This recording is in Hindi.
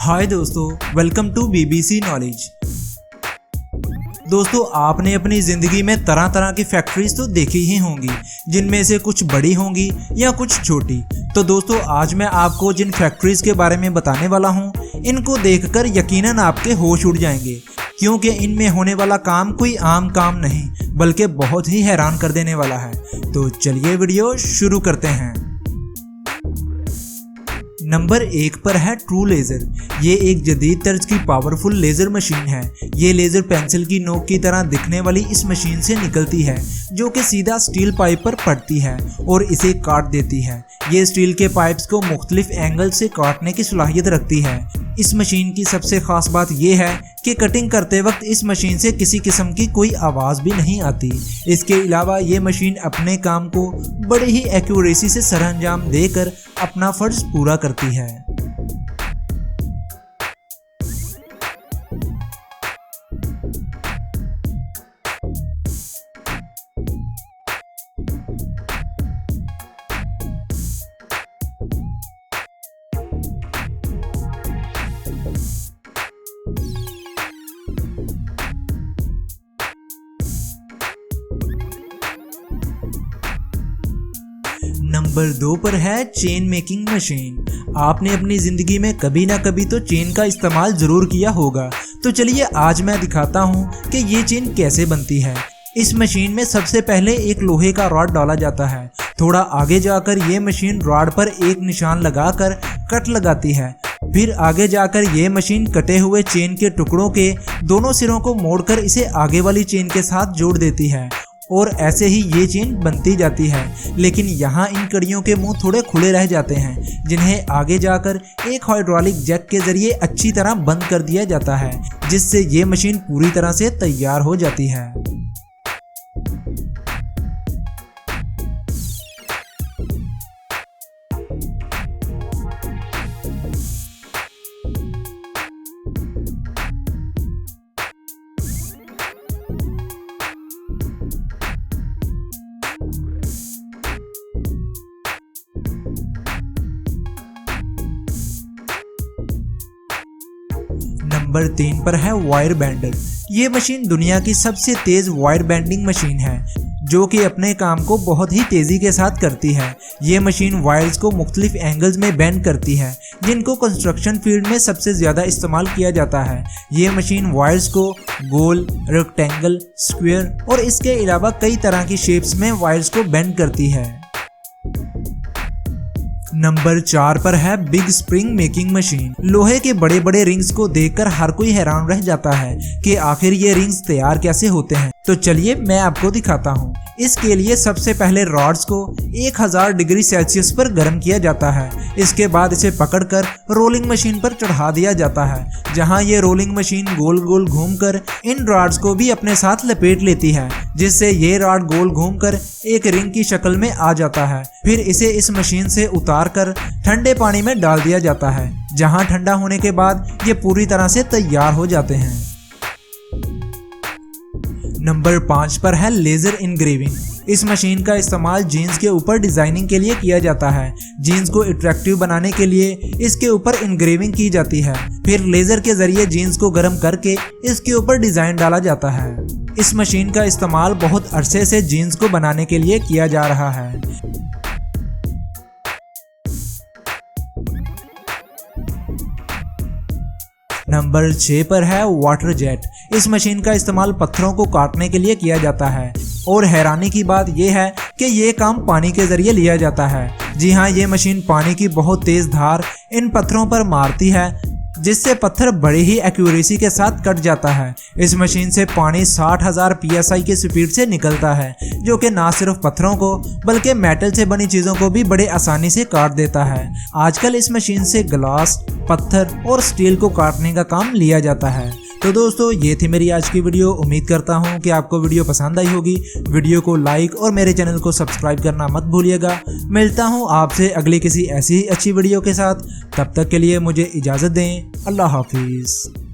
हाय दोस्तों, वेलकम टू बीबीसी नॉलेज। दोस्तों, आपने अपनी ज़िंदगी में तरह तरह की फैक्ट्रीज तो देखी ही होंगी, जिनमें से कुछ बड़ी होंगी या कुछ छोटी। तो दोस्तों, आज मैं आपको जिन फैक्ट्रीज के बारे में बताने वाला हूं, इनको देखकर यकीनन आपके होश उड़ जाएंगे, क्योंकि इनमें होने वाला काम कोई आम काम नहीं बल्कि बहुत ही हैरान कर देने वाला है। तो चलिए वीडियो शुरू करते हैं। नंबर 1 पर है ट्रू लेज़र। ये एक जदीद तर्ज की पावरफुल लेज़र मशीन है। ये लेज़र पेंसिल की नोक की तरह दिखने वाली इस मशीन से निकलती है, जो कि सीधा स्टील पाइप पर पड़ती है और इसे काट देती है। ये स्टील के पाइप्स को मुख्तलिफ एंगल से काटने की सलाहियत रखती है। इस मशीन की सबसे खास बात यह है कि कटिंग करते वक्त इस मशीन से किसी किस्म की कोई आवाज़ भी नहीं आती। इसके अलावा ये मशीन अपने काम को बड़े ही एक्यूरेसी से सरअंजाम देकर अपना फ़र्ज पूरा करती है। नंबर 2 पर है चेन मेकिंग मशीन। आपने अपनी ज़िंदगी में कभी ना कभी तो चेन का इस्तेमाल ज़रूर किया होगा। तो चलिए आज मैं दिखाता हूँ कि ये चेन कैसे बनती है। इस मशीन में सबसे पहले एक लोहे का रॉड डाला जाता है। थोड़ा आगे जाकर ये मशीन रॉड पर एक निशान लगाकर कट लगाती है। फिर आगे जाकर ये मशीन कटे हुए चेन के टुकड़ों के दोनों सिरों को मोड़कर इसे आगे वाली चेन के साथ जोड़ देती है और ऐसे ही ये चेन बनती जाती है। लेकिन यहाँ इन कड़ियों के मुंह थोड़े खुले रह जाते हैं, जिन्हें आगे जाकर एक हाइड्रोलिक जैक के जरिए अच्छी तरह बंद कर दिया जाता है, जिससे ये मशीन पूरी तरह से तैयार हो जाती है। नंबर 3 पर है वायर बेंडर। ये मशीन दुनिया की सबसे तेज वायर बेंडिंग मशीन है, जो कि अपने काम को बहुत ही तेज़ी के साथ करती है। ये मशीन वायर्स को मुख्तलिफ एंगल्स में बेंड करती है, जिनको कंस्ट्रक्शन फील्ड में सबसे ज़्यादा इस्तेमाल किया जाता है। ये मशीन वायर्स को गोल, रेक्टेंगल, स्क्वायर और इसके अलावा कई तरह की शेप्स में वायर्स को बेंड करती है। नंबर 4 पर है बिग स्प्रिंग मेकिंग मशीन। लोहे के बड़े बड़े रिंग्स को देखकर हर कोई हैरान रह जाता है कि आखिर ये रिंग्स तैयार कैसे होते हैं। तो चलिए मैं आपको दिखाता हूँ। इसके लिए सबसे पहले रॉड्स को 1000 डिग्री सेल्सियस पर गर्म किया जाता है। इसके बाद इसे पकड़कर रोलिंग मशीन पर चढ़ा दिया जाता है, जहाँ ये रोलिंग मशीन गोल गोल घूमकर इन रॉड्स को भी अपने साथ लपेट लेती है, जिससे ये रॉड गोल घूमकर एक रिंग की शक्ल में आ जाता है। फिर इसे इस मशीन से उतार कर ठंडे पानी में डाल दिया जाता है, जहाँ ठंडा होने के बाद ये पूरी तरह से तैयार हो जाते हैं। नंबर 5 पर है लेज़र इनग्रेविंग। इस मशीन का इस्तेमाल जीन्स के ऊपर डिज़ाइनिंग के लिए किया जाता है। जीन्स को अट्रैक्टिव बनाने के लिए इसके ऊपर इनग्रेविंग की जाती है। फिर लेज़र के ज़रिए जीन्स को गर्म करके इसके ऊपर डिज़ाइन डाला जाता है। इस मशीन का इस्तेमाल बहुत अरसे से जीन्स को बनाने के लिए किया जा रहा है। नंबर 6 पर है वाटर जेट। इस मशीन का इस्तेमाल पत्थरों को काटने के लिए किया जाता है और हैरानी की बात यह है कि ये काम पानी के जरिए लिया जाता है। जी हाँ, ये मशीन पानी की बहुत तेज धार इन पत्थरों पर मारती है, जिससे पत्थर बड़ी ही एक्यूरेसी के साथ कट जाता है। इस मशीन से पानी 60,000 PSI की स्पीड से निकलता है, जो कि ना सिर्फ पत्थरों को बल्कि मेटल से बनी चीज़ों को भी बड़े आसानी से काट देता है। आजकल इस मशीन से ग्लास, पत्थर और स्टील को काटने का काम लिया जाता है। तो दोस्तों, ये थी मेरी आज की वीडियो। उम्मीद करता हूँ कि आपको वीडियो पसंद आई होगी। वीडियो को लाइक और मेरे चैनल को सब्सक्राइब करना मत भूलिएगा। मिलता हूँ आपसे अगली किसी ऐसी ही अच्छी वीडियो के साथ। तब तक के लिए मुझे इजाज़त दें। अल्लाह हाफिज़।